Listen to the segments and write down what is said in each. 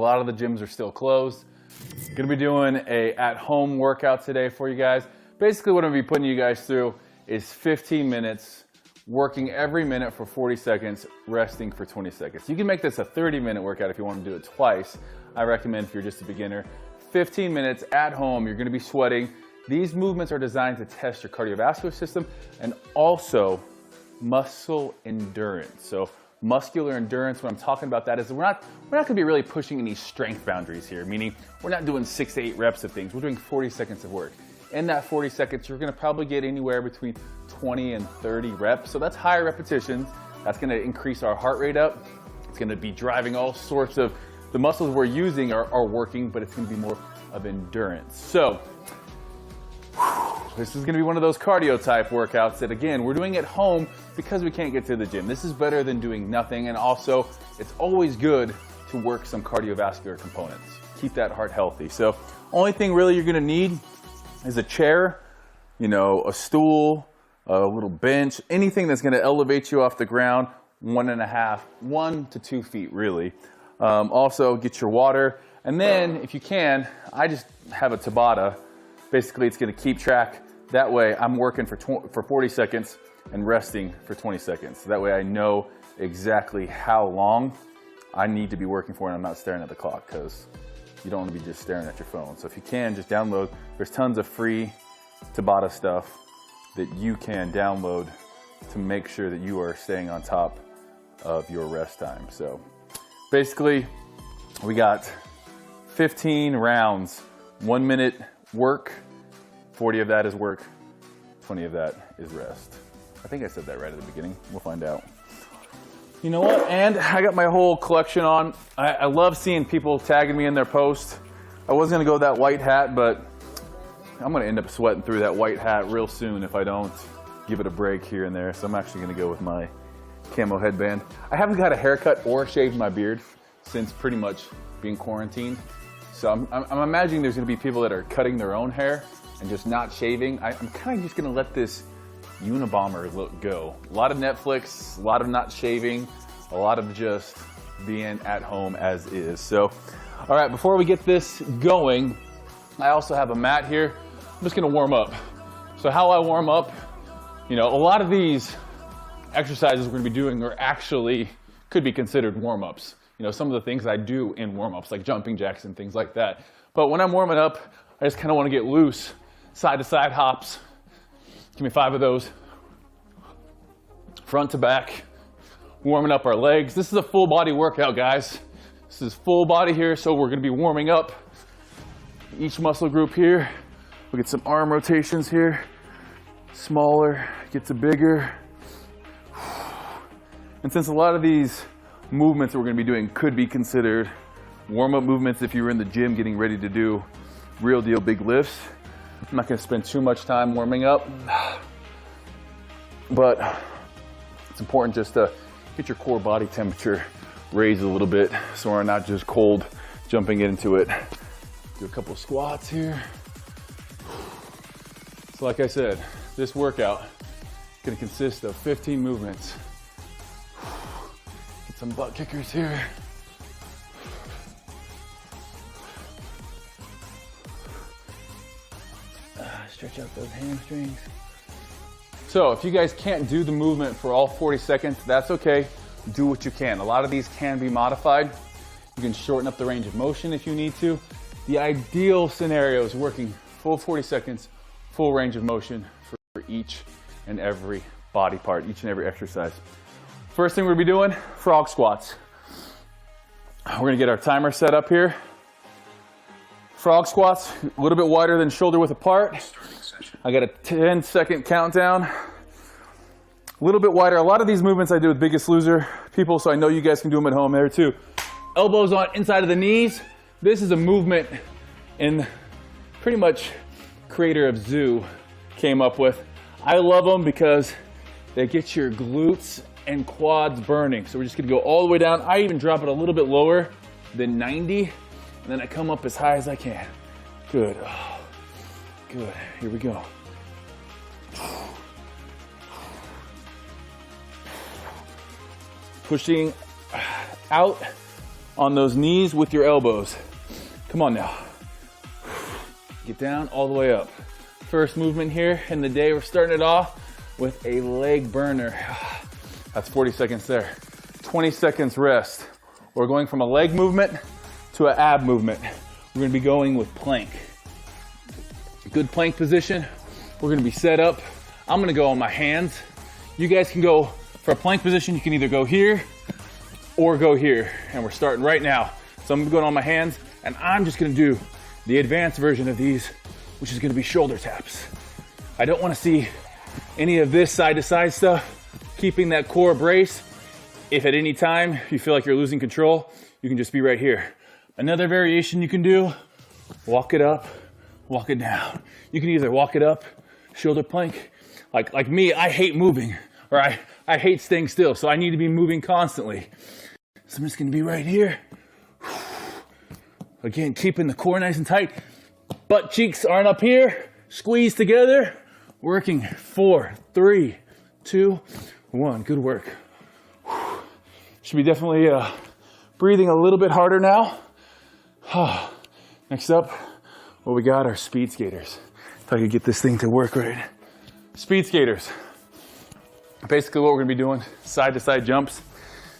lot of the gyms are still closed. Gonna be doing a at-home workout today for you guys. Basically what I'm gonna be putting you guys through is 15 minutes, working every minute for 40 seconds, resting for 20 seconds. You can make this a 30-minute workout if you want to do it twice. I recommend if you're just a beginner. 15 minutes at home, you're gonna be sweating. These movements are designed to test your cardiovascular system and also muscle endurance. So muscular endurance, what I'm talking about that is we're not gonna be really pushing any strength boundaries here, meaning we're not doing 6 to 8 reps of things. We're doing 40 seconds of work. In that 40 seconds, you're gonna probably get anywhere between 20 and 30 reps. So that's higher repetitions. That's gonna increase our heart rate up. It's gonna be driving all sorts of, the muscles we're using are working, but it's gonna be more of endurance. So, this is gonna be one of those cardio type workouts that again, we're doing at home because we can't get to the gym. This is better than doing nothing. And also, it's always good to work some cardiovascular components. Keep that heart healthy. So, only thing really you're gonna need is a chair, you know, a stool, a little bench, anything that's gonna elevate you off the ground, 1 to 2 feet really. Also get your water. And then if you can, I just have a Tabata. Basically it's gonna keep track. That way I'm working for 40 seconds and resting for 20 seconds. So that way I know exactly how long I need to be working for and I'm not staring at the clock, because you don't want to be just staring at your phone. So if you can, just download. There's tons of free Tabata stuff that you can download to make sure that you are staying on top of your rest time. So basically, we got 15 rounds, 1 minute work, 40 of that is work, 20 of that is rest. I think I said that right at the beginning. We'll find out. You know what? And I got my whole collection on. I love seeing people tagging me in their posts. I was gonna go with that white hat, but I'm gonna end up sweating through that white hat real soon if I don't give it a break here and there. So I'm actually gonna go with my camo headband. I haven't got a haircut or shaved my beard since pretty much being quarantined. So I'm imagining there's gonna be people that are cutting their own hair and just not shaving. I'm kind of just gonna let this Unabomber look go. A lot of Netflix, a lot of not shaving, a lot of just being at home as is. So, all right, before we get this going, I also have a mat here. I'm just gonna warm up. So how I warm up, you know, a lot of these exercises we're gonna be doing are actually, could be considered warm-ups. You know, some of the things I do in warm-ups, like jumping jacks and things like that. But when I'm warming up, I just kind of want to get loose, side-to-side hops. Give me 5 of those. Front to back, warming up our legs. This is a full body workout, guys. This is full body here, so we're gonna be warming up each muscle group here. We'll get some arm rotations here. Smaller, get to bigger. And since a lot of these movements that we're gonna be doing could be considered warm-up movements if you were in the gym getting ready to do real deal big lifts, I'm not gonna spend too much time warming up, but it's important just to get your core body temperature raised a little bit so we're not just cold jumping into it. Do a couple of squats here. So like I said, this workout is gonna consist of 15 movements. Get some butt kickers here. Stretch out those hamstrings. So if you guys can't do the movement for all 40 seconds, that's okay. Do what you can. A lot of these can be modified. You can shorten up the range of motion if you need to. The ideal scenario is working full 40 seconds, full range of motion for each and every body part, each and every exercise. First thing we're gonna be doing, frog squats. We're gonna get our timer set up here. Frog squats, a little bit wider than shoulder width apart. I got a 10-second countdown. A little bit wider. A lot of these movements I do with Biggest Loser people, so I know you guys can do them at home there too. Elbows on inside of the knees. This is a movement in pretty much creator of Zoo came up with. I love them because they get your glutes and quads burning. So we're just gonna go all the way down. I even drop it a little bit lower than 90. And then I come up as high as I can. Good. Oh, good. Here we go. Pushing out on those knees with your elbows. Come on now. Get down all the way up. First movement here in the day. We're starting it off with a leg burner. That's 40 seconds there. 20 seconds rest. We're going from a leg movement to an ab movement. We're gonna be going with plank. Good plank position. We're gonna be set up. I'm gonna go on my hands. You guys can go for a plank position. You can either go here or go here. And we're starting right now. So I'm going on my hands and I'm just gonna do the advanced version of these, which is gonna be shoulder taps. I don't wanna see any of this side to side stuff, keeping that core brace. If at any time you feel like you're losing control, you can just be right here. Another variation you can do, walk it up, walk it down. You can either walk it up, shoulder plank. Like me, I hate moving, or I hate staying still, so I need to be moving constantly. So I'm just gonna be right here. Again, keeping the core nice and tight. Butt cheeks aren't up here. Squeeze together. Working 4, 3, 2, 1. Good work. Should be definitely breathing a little bit harder now. Next up, what we got are speed skaters. If I could get this thing to work right. Speed skaters. Basically what we're gonna be doing, side to side jumps.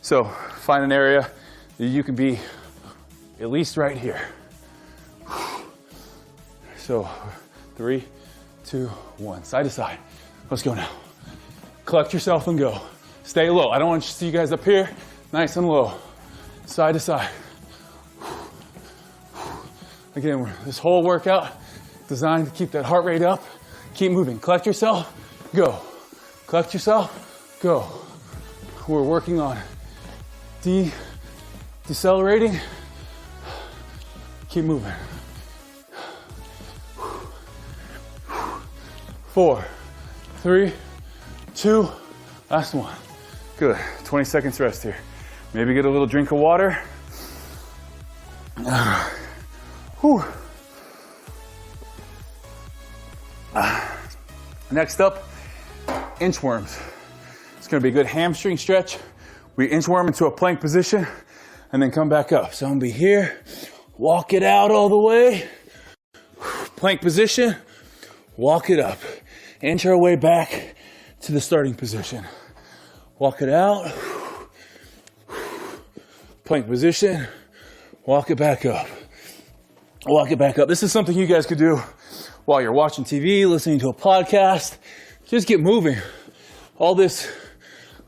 So find an area that you can be at least right here. So 3, 2, 1, side to side. Let's go now. Collect yourself and go. Stay low. I don't want to see you guys up here. Nice and low. Side to side. Again, this whole workout designed to keep that heart rate up. Keep moving. Collect yourself, go. Collect yourself, go. We're working on decelerating. Keep moving. 4, 3, 2, last one. Good. 20 seconds rest here. Maybe get a little drink of water. Next up, inchworms. It's going to be a good hamstring stretch. We inchworm into a plank position and then come back up. So I'm going to be here, walk it out all the way, plank position, walk it up, inch our way back to the starting position. Walk it out, plank position, walk it back up. Walk it back up. This is something you guys could do while you're watching TV, listening to a podcast. Just get moving. All this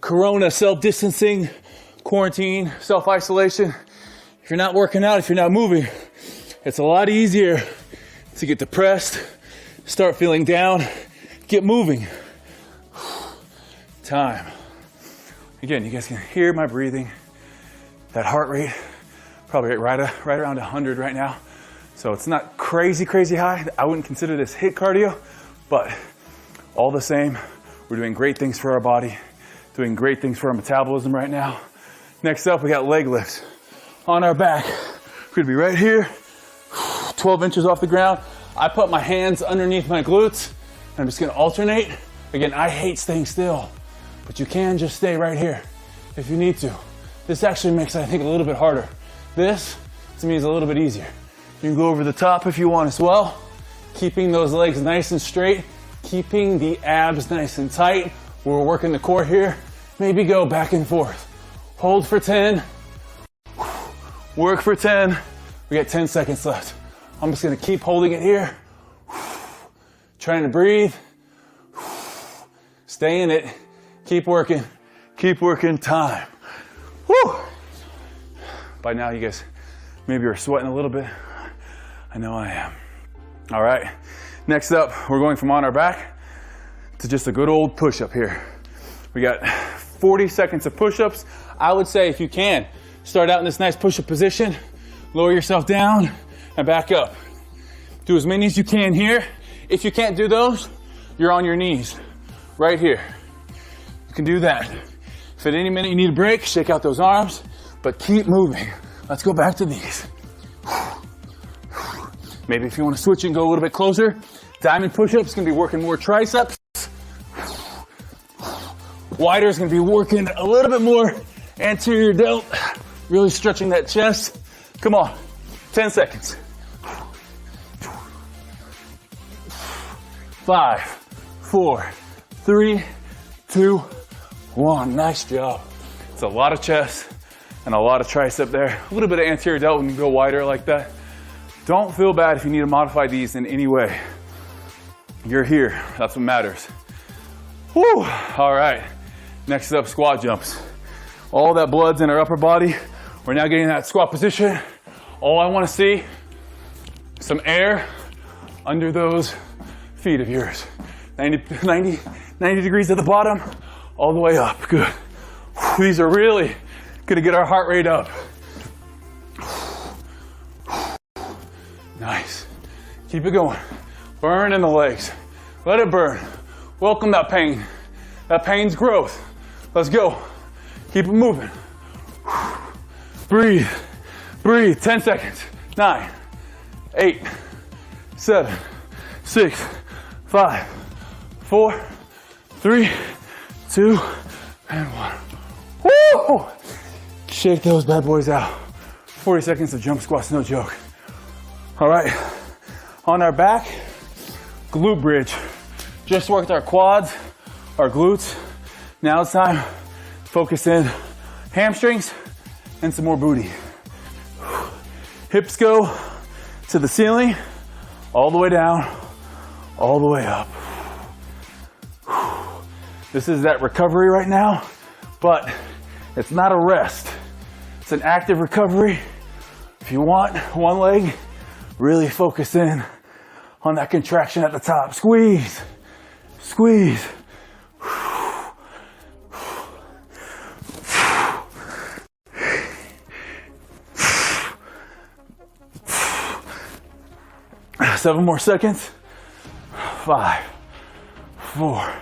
corona self-distancing, quarantine, self-isolation. If you're not working out, if you're not moving, it's a lot easier to get depressed, start feeling down. Get moving. Time. Again, you guys can hear my breathing. That heart rate, probably right around 100 right now. So it's not crazy high. I wouldn't consider this HIIT cardio, but all the same, we're doing great things for our body, doing great things for our metabolism right now. Next up, we got leg lifts. On our back, we're gonna be right here, 12 inches off the ground. I put my hands underneath my glutes. I'm just gonna alternate. Again, I hate staying still, but you can just stay right here if you need to. This actually makes it, I think, a little bit harder. This, to me, is a little bit easier. You can go over the top if you want as well. Keeping those legs nice and straight, keeping the abs nice and tight. We're working the core here. Maybe go back and forth. Hold for 10. Work for 10. We got 10 seconds left. I'm just gonna keep holding it here. Trying to breathe. Stay in it. Keep working. Keep working. Time. Woo! By now, you guys maybe are sweating a little bit. I know I am. All right. Next up, we're going from on our back to just a good old push-up here. We got 40 seconds of push-ups. I would say if you can, start out in this nice push-up position, lower yourself down and back up. Do as many as you can here. If you can't do those, you're on your knees right here. You can do that. If at any minute you need a break, shake out those arms, but keep moving. Let's go back to these. Maybe if you want to switch and go a little bit closer, diamond push-ups is going to be working more triceps. Wider is going to be working a little bit more anterior delt. Really stretching that chest. Come on, 10 seconds. 5, 4, 3, 2, 1. Nice job. It's a lot of chest and a lot of tricep there. A little bit of anterior delt when you go wider like that. Don't feel bad if you need to modify these in any way. You're here. That's what matters. Whew. All right. Next up, squat jumps. All that blood's in our upper body. We're now getting that squat position. All I want to see, some air under those feet of yours. 90 degrees at the bottom, all the way up. Good. These are really going to get our heart rate up. Nice. Keep it going. Burn in the legs. Let it burn. Welcome that pain. That pain's growth. Let's go. Keep it moving. Breathe. Breathe. 10 seconds. 9, 8, 7, 6, 5, 4, 3, 2, and 1. Woo! Shake those bad boys out. 40 seconds of jump squats, no joke. All right, on our back, glute bridge. Just worked our quads, our glutes. Now it's time to focus in hamstrings and some more booty. Hips go to the ceiling, all the way down, all the way up. This is that recovery right now, but it's not a rest. It's an active recovery. If you want one leg, really focus in on that contraction at the top. Squeeze, squeeze. 7 more seconds. 5, 4,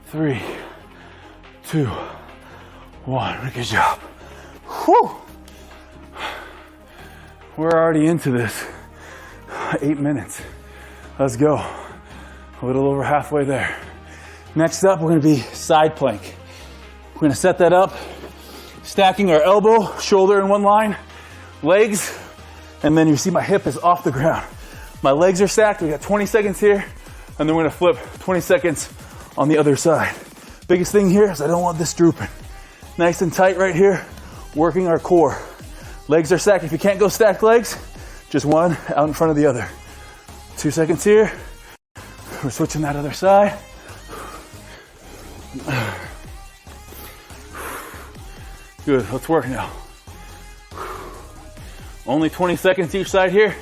3, 2, 1. Good job. Whew. We're already into this. 8 minutes. Let's go. A little over halfway there. Next up, we're going to be side plank. We're going to set that up, stacking our elbow, shoulder in one line, legs, and then you see my hip is off the ground. My legs are stacked. We got 20 seconds here, and then we're going to flip 20 seconds on the other side. Biggest thing here is I don't want this drooping. Nice and tight right here, working our core. Legs are stacked. If you can't go stacked legs, just one out in front of the other. 2 seconds here. We're switching that other side. Good, let's work now. Only 20 seconds each side here.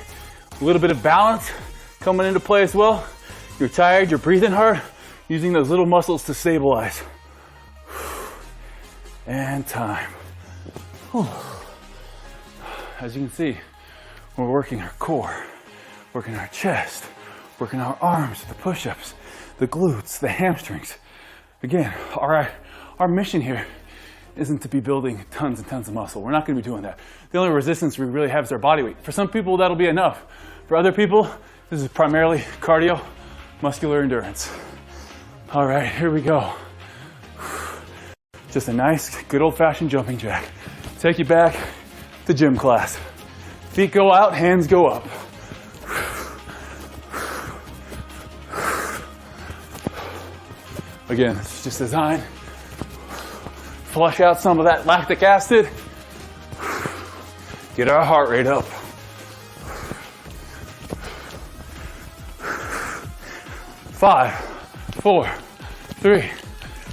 A little bit of balance coming into play as well. You're tired, you're breathing hard, using those little muscles to stabilize. And time. As you can see, we're working our core, working our chest, working our arms, the push-ups, the glutes, the hamstrings. Again, our mission here isn't to be building tons and tons of muscle. We're not going to be doing that. The only resistance we really have is our body weight. For some people, that'll be enough. For other people, this is primarily cardio, muscular endurance. All right, here we go. Just a nice, good old-fashioned jumping jack. Take you back to gym class. Feet go out, hands go up. Again, it's just designed. Flush out some of that lactic acid. Get our heart rate up. 5, 4, 3,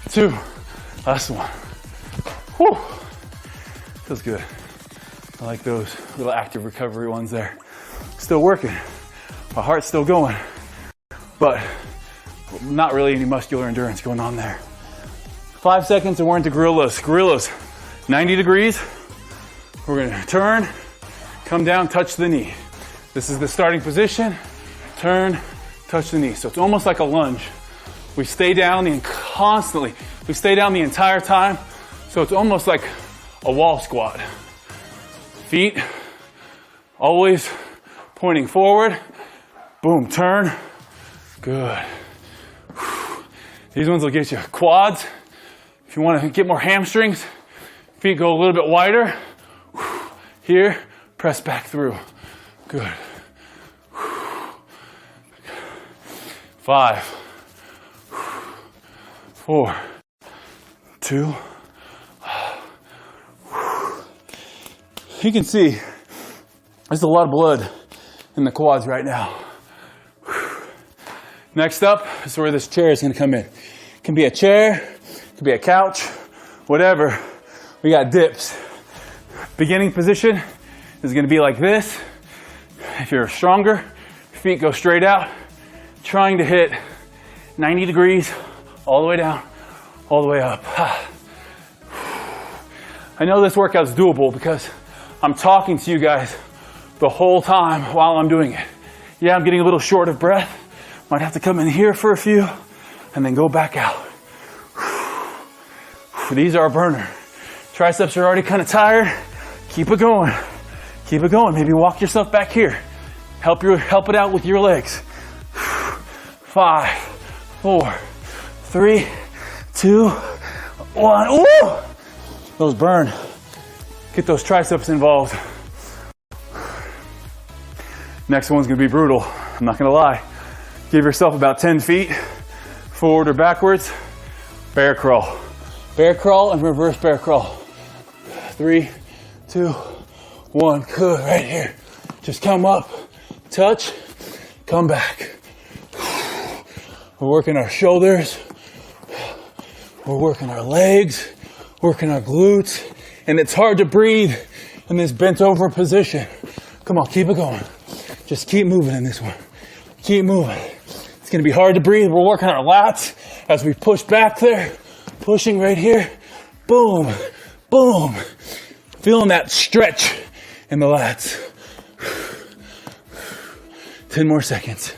2, last one. Whew. Feels good. I like those little active recovery ones there. Still working. My heart's still going, but not really any muscular endurance going on there. 5 seconds and we're into gorillas. Gorillas, 90 degrees. We're gonna turn, come down, touch the knee. This is the starting position. Turn, touch the knee. So it's almost like a lunge. We stay down constantly. We stay down the entire time. So it's almost like a wall squat. Feet always pointing forward. Boom, turn. Good. These ones will get you quads. If you want to get more hamstrings, feet go a little bit wider. Here, press back through. Good. 5, 4, 2. You can see there's a lot of blood in the quads right now. Next up is where this chair is going to come in. It can be a chair, it can be a couch, whatever. We got dips. Beginning position is going to be like this. If you're stronger, your feet go straight out, trying to hit 90 degrees all the way down, all the way up. I know this workout's doable because I'm talking to you guys the whole time while I'm doing it. Yeah, I'm getting a little short of breath. Might have to come in here for a few and then go back out. These are a burner. Triceps are already kind of tired. Keep it going. Keep it going. Maybe walk yourself back here. Help it out with your legs. 5, 4, 3, 2, 1. Ooh! Those burn. Get those triceps involved. Next one's gonna be brutal. I'm not gonna lie. Give yourself about 10 feet, forward or backwards. Bear crawl. Bear crawl and reverse bear crawl. 3, 2, 1. Good, right here. Just come up, touch, come back. We're working our shoulders. We're working our legs, working our glutes. And it's hard to breathe in this bent over position. Come on, keep it going. Just keep moving in this one. Keep moving. It's gonna be hard to breathe. We're working our lats as we push back there. Pushing right here. Boom, boom. Feeling that stretch in the lats. 10 more seconds.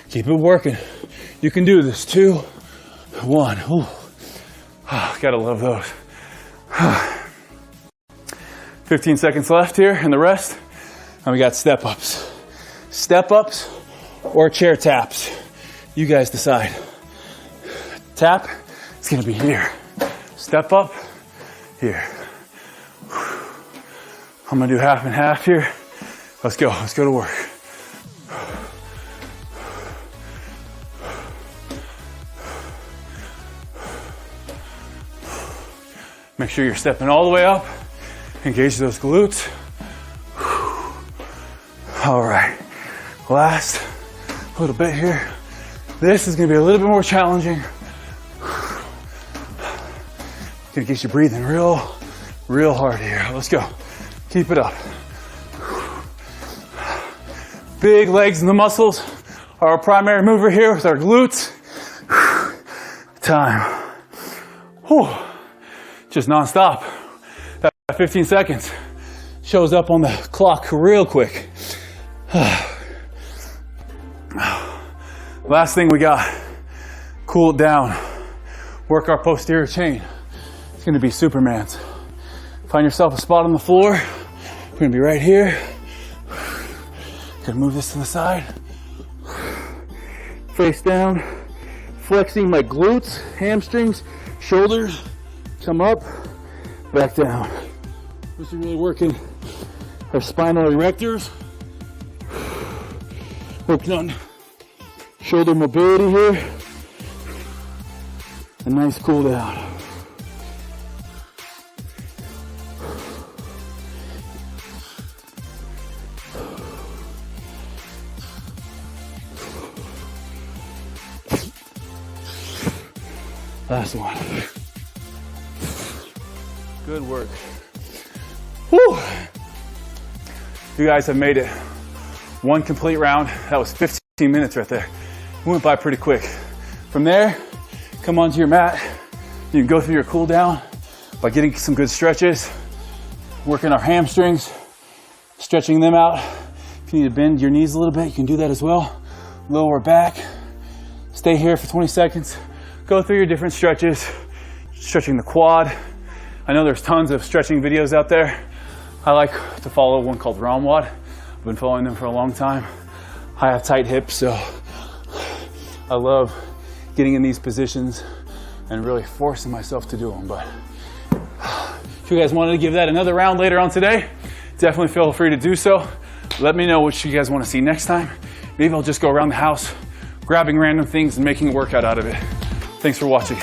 Keep it working. You can do this. 2, 1. Ooh. Oh, gotta love those. 15 seconds left here and the rest. And we got step ups. Step ups or chair taps. You guys decide. Tap, it's gonna be here. Step up, here. I'm gonna do half and half here. Let's go to work. Make sure you're stepping all the way up. Engage those glutes. All right, last little bit here. This is gonna be a little bit more challenging. Gonna get you breathing real hard here. Let's go. Keep it up. Big legs and the muscles are our primary mover here with our glutes. Time. Whew. Just non-stop. That 15 seconds shows up on the clock real quick. Last thing we got, cool it down. Work our posterior chain. It's gonna be Superman's. Find yourself a spot on the floor. We're gonna be right here. Gonna move this to the side. Face down, flexing my glutes, hamstrings, shoulders. Come up, back down. This is really working our spinal erectors. Working on shoulder mobility here. A nice cool down. Last one. Good work. Whew. You guys have made it. One complete round. That was 15 minutes right there. We went by pretty quick. From there, come onto your mat. You can go through your cool down by getting some good stretches, working our hamstrings, stretching them out. If you need to bend your knees a little bit, you can do that as well. Lower back. Stay here for 20 seconds. Go through your different stretches, stretching the quad. I know there's tons of stretching videos out there. I like to follow one called Ramwad. I've been following them for a long time. I have tight hips, so I love getting in these positions and really forcing myself to do them. But If you guys wanted to give that another round later on today, definitely feel free to do so. Let me know what you guys want to see next time. Maybe I'll just go around the house, grabbing random things and making a workout out of it. Thanks for watching.